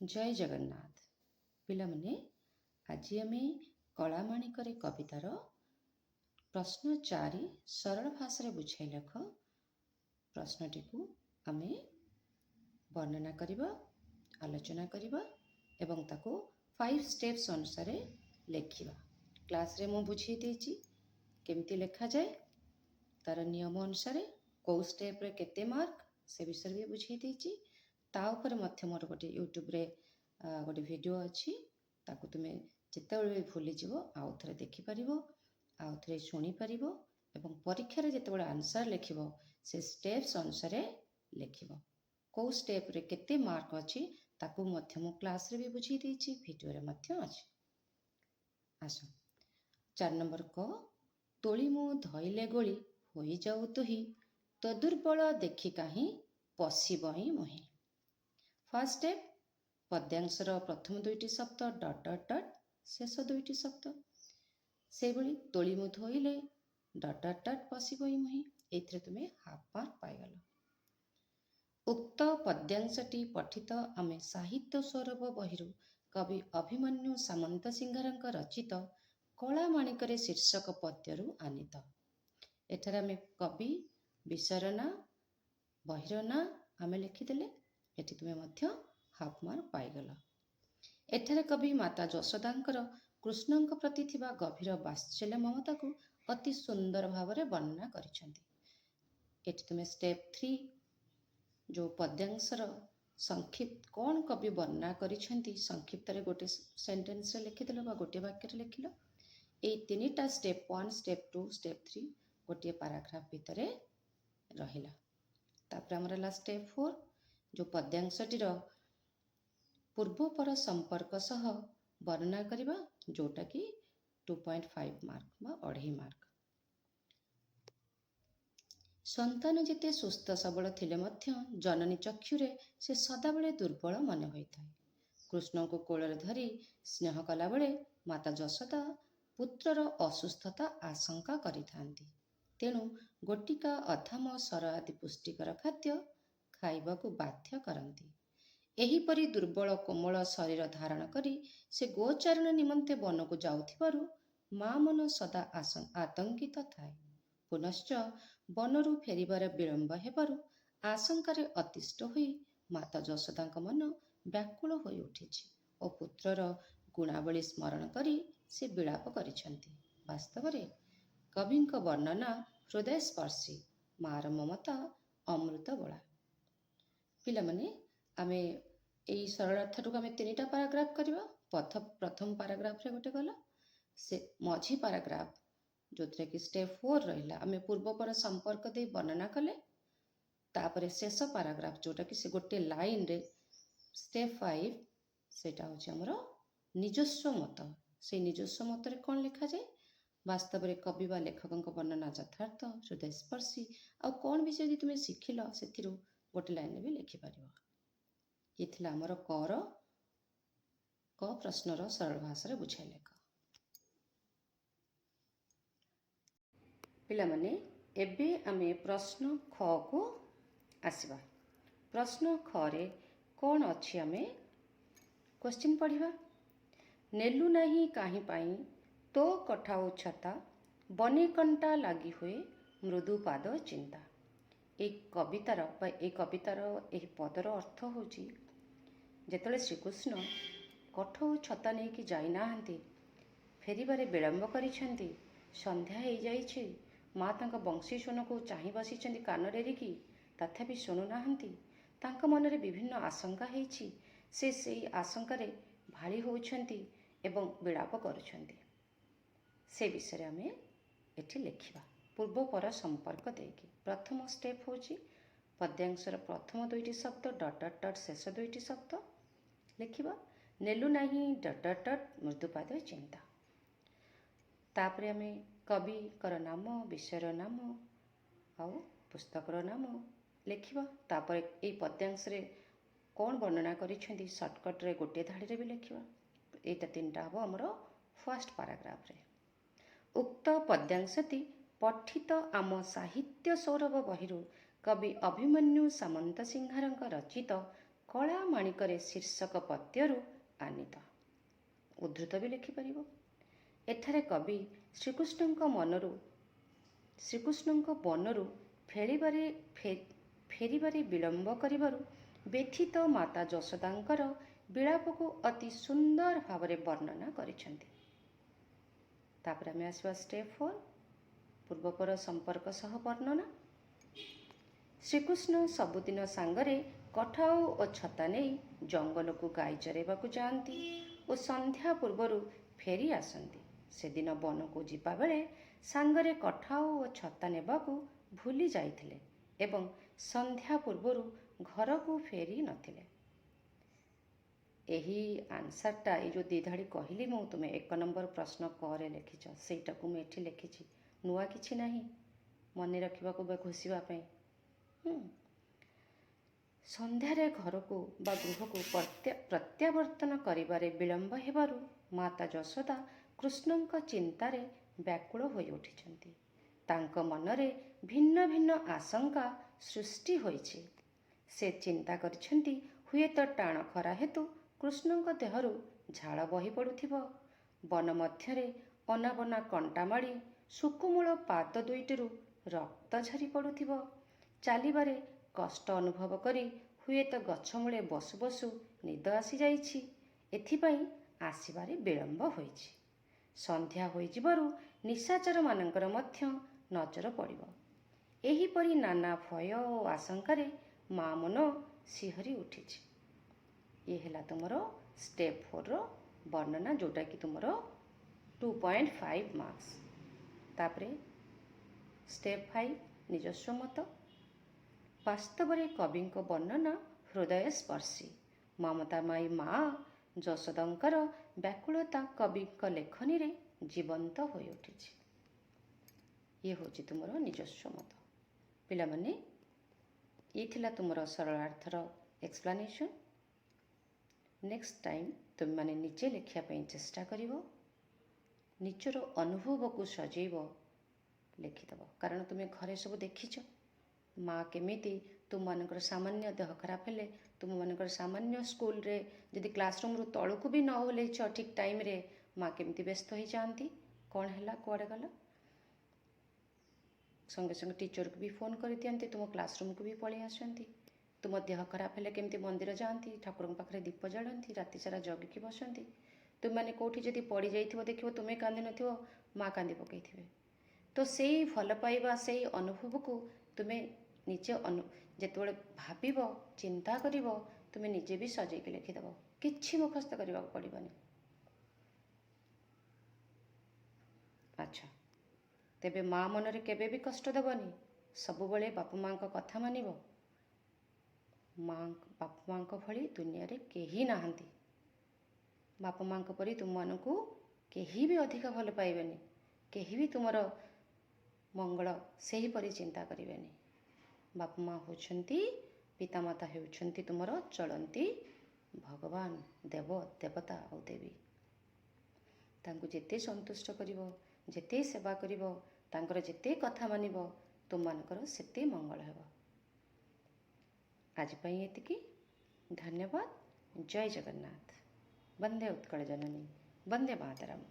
जय जगन्नाथ पिलामने आज आम कलामाणिक कवितार प्रश्न 4 सरल भाषा बुझाई लेख प्रश्नटी को आम वर्णना करवा आलोचना करवा एवं ताको 5 स्टेप्स अनुसार लेखिबा। क्लास रे मु बुझी देछि केमती लेखा जाए तार नियम अनुसार को स्टेप रे केते मार्क से विषय भी बुझी देछि। ता ऊपर मध्य मोर गोटे यूट्यूब रे गोटे वीडियो अच्छी ताकू तुमे जितेबाला भी भूली जीव आउ थे देखिपर आउ थे शुणिपर एवं परीक्षा रे जितेबाला आंसर लिखिब से स्टेप्स अनुसार लिखिब कौ स्टेप रे केते मार्क अच्छी ताकू मध्य मो क्लास रे भी बुझी देछि वीडियो रे मध्य अछि। आस 4 नंबर क तोली मु धइले गोली होई जाऊ तुही तो दुर्बल देखि काहीं पशिबही मोहि। फर्स्ट स्टेप पद्यांशर प्रथम दुईटी शब्द डट डट डट शेष दुईटी शब्द से भली तोली मु धोइले डट डट डट पशिबही मोहि एथिरे तुमे हाफ मार्क पाइगल। उक्त पद्यांशटी पठित आमे साहित्य सौरभ बहिरु कवि अभिमन्यु सामंत सिंहारଙ୍କ रचित कलामाणिक शीर्षक पद्यरू आनीत। एठारे आमे कवि विषयर ना बहिर ना आमे लिखिदेले एठी तुमे मध्य हाफ मार्क पाइगल। एठारे कवि माता यशोदांकर कृष्णଙ୍କ प्रति थिबा गभीर वात्सल्य ममता को अति सुंदर भावरे वर्णना करिसेंती। एठी तुमे स्टेप 3 जो पद्यांशर संक्षिप्त कौन कवि वर्णना करिसेंती संक्षिप्त रे गोटे सेंटेंस रे लिखिदेलो बा गोटे वाक्य रे लिखिलो। ए तीनिटा स्टेप 1 स्टेप 2 स्टेप 3 गोटे पैराग्राफ भितरे रहिला। तापर हमर ला स्टेप 4 जो पद्यांशटीर पूर्वपर संपर्क सह वर्णना करिबा जोटा कि 2.5 मार्क बा 2.5 मार्क। संतान जेते सुस्थ सबल थिले मध्य जननी चक्षुरे से सदाबले दुर्बल मन होइथाय। कृष्ण को कोଳରେ धरी स्नेह कला बेले माता यशोदा पुत्रर असुस्थता आशंका करिथांती। तेणु गोटिका अधाम सर आदि पुष्टिकर खाद्य खाइबाकू बाध्य करती। एहीपरि दुर्बल कोमल शरीर धारण करी से गोचारण निमंते वन को जाउथिबारु माँ मन सदा आतंकित थाए। पुनश्च वनरू फेरिबार विलंब हेबारु आशंकारे अतिष्ठ होई माता यशोदांक मन व्याकुल होई उठिछि और पुत्रर गुणावली स्मरण करी से विलाप करिसेंती। वास्तव में कविंक वर्णना हृदय स्पर्शी मार ममता अमृत बोला। पिलामने आमे एई सरलार्थटुक आमे तीनिटा पैराग्राफ करिबा। प्रथम पैराग्राफ रे गोटे गला से मझी पैराग्राफ जोथरे कि स्टेप 4 रहिला आमे पूर्वपर संपर्क दे वर्णना कले। तापरे शेष पैराग्राफ जोटा कि से गोटे लाइन रे स्टेप 5 सेटा होछि हमर निजस्व मत। से निजस्व मत रे कोन लिखा जाए वास्तव में कवि बा लेखकଙ୍କ वर्णना यथार्थ हृदय स्पर्शी आ कौन विषय यदि तुम शिखिल से गोटे लाइन भी लिखिपर। ये थिला हमर कर क प्रश्नर सरल भाषा बुझाई लेख। पिलामने एबे आमे प्रश्न ख को आसीबा। प्रश्न ख रे कौन अच्छी आमे क्वेश्चन पढ़िबा। नेलु नाही काहीं पाई तो कठाऊ छता बने कंटा लगी हुए मृदु पाद चिंता। एक कवितार एक पदर अर्थ होची जेतले श्रीकृष्ण कठौ छता नहीं कि जाई नाहंती फेरिबारे विलंब करिसेंती संध्या हो जाइछि माँ तांक बंशी सोन को चाहि बसिसेंती कान डेरिकी तथापि शुणु नाहंती तांक मनरे विभिन्न आशंका हेछि से सेई आशंकारे भाली होउछंती एवं विलाप करुछंती। से विषय आमे एठी लिखिबा पूर्वपर संपर्क देकी। प्रथम स्टेप होची पद्यांशर प्रथम दुईटी शब्द डट डट डट शेष दुईटी शब्द लिखिबा। नेलु नाही डट डट डट मृदुपाद चिंता। तापरे आमे कवि कर नाम विषयर नाम आउ पुस्तकर नाम लिखिबा। तापरे ए पद्यांश रे कौन वर्णना करिसेंती शॉर्टकट रे गोटे धाड़ी रे भी लिखिबा। एटा तीनटा हबो हमर फर्स्ट पैराग्राफ रे। उक्त पद्यांशटी पठित आम साहित्य सौरभ बहिरु कवि अभिमन्यु सामंत सिंहारଙ୍କ रचित କଳା ମାଣିକରେ ଶୀର୍ଷକ ପଦ୍ୟରୁ ଆନିତ। ଉଦ୍ଧୃତ ବି ଲେଖିପାରିବ। ଏଠାରେ କବି ଶ୍ରୀକୃଷ୍ଣଙ୍କ ବନରୁ ଫେରିବାରେ ବିଳମ୍ବ କରିବାରୁ ବ୍ୟଥିତ ମାତା ଯଶୋଦାଙ୍କର ବିଳାପକୁ ଅତି ସୁନ୍ଦର ଭାବରେ ବର୍ଣ୍ଣନା କରିଛନ୍ତି। ତାପରେ ଆମେ ଆସିବା ଷ୍ଟେପ୍ 4, ପୂର୍ବପର ସମ୍ପର୍କ ସହ ବର୍ଣ୍ଣନା। ଶ୍ରୀକୃଷ୍ଣ ସବୁଦିନ ସାଙ୍ଗରେ କଠାଉ ଓ ଛତା ନେଇ ଜଙ୍ଗଲକୁ ଗାଈ ଚରାଇବାକୁ ଯାଆନ୍ତି ଓ ସନ୍ଧ୍ୟା ପୂର୍ବରୁ ଫେରି ଆସନ୍ତି। ସେଦିନ ବନକୁ ଯିବାବେଳେ ସାଙ୍ଗରେ କଠାଉ ଓ ଛତା ନେବାକୁ ଭୁଲି ଯାଇଥିଲେ ଏବଂ ସନ୍ଧ୍ୟା ପୂର୍ବରୁ ଘରକୁ ଫେରି ନଥିଲେ। ଏହି ଆନ୍ସରଟା, ଏଇ ଯେଉଁ ଦ୍ୱିଧାଡ଼ି କହିଲି ମୁଁ, ତୁମେ 1 ନମ୍ବର ପ୍ରଶ୍ନ କରେ ଲେଖିଛ, ସେଇଟାକୁ ମୁଁ ଏଠି ଲେଖିଛି। ନୂଆ କିଛି ନାହିଁ ମନେ ରଖିବାକୁ ବା ଘୋଷିବା ପାଇଁ। ସନ୍ଧ୍ୟାରେ ଘରକୁ ବା ଗୃହକୁ ପ୍ରତ୍ୟାବର୍ତ୍ତନ କରିବାରେ ବିଳମ୍ବ ହେବାରୁ ମାତା ଯଶୋଦା କୃଷ୍ଣଙ୍କ ଚିନ୍ତାରେ ବ୍ୟାକୁଳ ହୋଇ ଉଠିଛନ୍ତି। ତାଙ୍କ ମନରେ ଭିନ୍ନ ଭିନ୍ନ ଆଶଙ୍କା ସୃଷ୍ଟି ହୋଇଛି। ସେ ଚିନ୍ତା କରିଛନ୍ତି ହୁଏତ ଟାଣ ଖରା ହେତୁ କୃଷ୍ଣଙ୍କ ଦେହରୁ ଝାଳ ବହି ପଡ଼ୁଥିବ। ବନ ମଧ୍ୟରେ ଅନାବନା କଣ୍ଟା ମାଡ଼ି ସୁକୁମୂଳ ପାଦ ଦୁଇଟିରୁ ରକ୍ତ ଝରି ପଡ଼ୁଥିବ। ଚାଲିବାରେ କଷ୍ଟ ଅନୁଭବ କରି ହୁଏତ ଗଛମୂଳେ ବସୁ ବସୁ ନିଦ ଆସିଯାଇଛି। ଏଥିପାଇଁ ଆସିବାରେ ବିଳମ୍ବ ହୋଇଛି। ସନ୍ଧ୍ୟା ହୋଇଯିବାରୁ ନିଶାଚରମାନଙ୍କର ମଧ୍ୟ ନଜର ପଡ଼ିବ। ଏହିପରି ନାନା ଭୟ ଓ ଆଶଙ୍କାରେ ମା ମନ ଶିହରି ଉଠିଛି। ଇଏ ହେଲା ତୁମର ଷ୍ଟେପ୍ 4ର ବର୍ଣ୍ଣନା, ଯେଉଁଟାକି ତୁମର 2.5 ମାର୍କ୍ସ। ତାପରେ ଷ୍ଟେପ୍ 5 ନିଜସ୍ୱ ମତ। ବାସ୍ତବରେ କବିଙ୍କ ବର୍ଣ୍ଣନା ହୃଦୟସ୍ପର୍ଶୀ। ମମତାମୟୀ ମା ଯଶୋଦାଙ୍କର ବ୍ୟାକୁଳତା କବିଙ୍କ ଲେଖନୀରେ ଜୀବନ୍ତ ହୋଇ ଉଠିଛି। ଇଏ ହେଉଛି ତୁମର ନିଜସ୍ୱ ମତ। ପିଲାମାନେ, ଇଏ ଥିଲା ତୁମର ସରଳାର୍ଥର ଏକ୍ସପ୍ଲାନେସନ୍। ନେକ୍ସଟ ଟାଇମ୍ ତୁମେମାନେ ନିଜେ ଲେଖିବା ପାଇଁ ଚେଷ୍ଟା କରିବ। ନିଜର ଅନୁଭବକୁ ସଜେଇବ, ଲେଖିଦେବ। କାରଣ ତୁମେ ଘରେ ସବୁ ଦେଖିଛ ମା କେମିତି ତୁମମାନଙ୍କର ସାମାନ୍ୟ ଦେହ ଖରାପ ହେଲେ, ତୁମମାନଙ୍କର ସାମାନ୍ୟ ସ୍କୁଲରେ ଯଦି କ୍ଲାସରୁମ୍ରୁ ତଳକୁ ବି ନ ଓହ୍ଲେଇଛ ଠିକ୍ ଟାଇମ୍ରେ, ମା କେମିତି ବ୍ୟସ୍ତ ହୋଇଯାଆନ୍ତି। କ'ଣ ହେଲା, କୁଆଡ଼େ ଗଲ, ସଙ୍ଗେ ସଙ୍ଗେ ଟିଚରକୁ ବି ଫୋନ୍ କରିଦିଅନ୍ତି, ତୁମ କ୍ଲାସରୁମ୍କୁ ବି ପଳେଇ ଆସନ୍ତି। ତୁମ ଦେହ ଖରାପ ହେଲେ କେମିତି ମନ୍ଦିର ଯାଆନ୍ତି, ଠାକୁରଙ୍କ ପାଖରେ ଦୀପ ଜାଳନ୍ତି, ରାତିସାରା ଜଗିକି ବସନ୍ତି। ତୁମମାନେ କେଉଁଠି ଯଦି ପଡ଼ିଯାଇଥିବ, ଦେଖିବ ତୁମେ କାନ୍ଦି ନଥିବ, ମା କାନ୍ଦି ପକାଇଥିବେ। ତ ସେଇ ଭଲ ପାଇବା, ସେଇ ଅନୁଭବକୁ ତୁମେ ନିଜେ ଯେତେବେଳେ ଭାବିବ, ଚିନ୍ତା କରିବ, ତୁମେ ନିଜେ ବି ସଜେଇକି ଲେଖିଦେବ। କିଛି ମୁଖସ୍ଥ କରିବାକୁ ପଡ଼ିବନି। ଆଚ୍ଛା, ତେବେ ମା ମନରେ କେବେ ବି କଷ୍ଟ ଦେବନି। ସବୁବେଳେ ବାପା ମାଙ୍କ କଥା ମାନିବ। ବାପା ମାଙ୍କ ଭଳି ଦୁନିଆରେ କେହି ନାହାନ୍ତି। ବାପା ମାଙ୍କ ପରି ତୁମମାନଙ୍କୁ କେହି ବି ଅଧିକ ଭଲ ପାଇବେନି। କେହି ବି ତୁମର ମଙ୍ଗଳ ସେହିପରି ଚିନ୍ତା କରିବେନି। ବାପା ମା ହେଉଛନ୍ତି, ପିତାମାତା ହେଉଛନ୍ତି ତୁମର ଚଳନ୍ତି ଭଗବାନ, ଦେବ ଦେବତା ଆଉ ଦେବୀ। ତାଙ୍କୁ ଯେତେ ସନ୍ତୁଷ୍ଟ କରିବ, ଯେତେ ସେବା କରିବ, ତାଙ୍କର ଯେତେ କଥା ମାନିବ, ତୁମମାନଙ୍କର ସେତେ ମଙ୍ଗଳ ହେବ। ଆଜି ପାଇଁ ଏତିକି। ଧନ୍ୟବାଦ। ଜୟ ଜଗନ୍ନାଥ। ବନ୍ଦେ ଉତ୍କଳ ଜନନୀ, ବନ୍ଦେ ମାତରମ୍।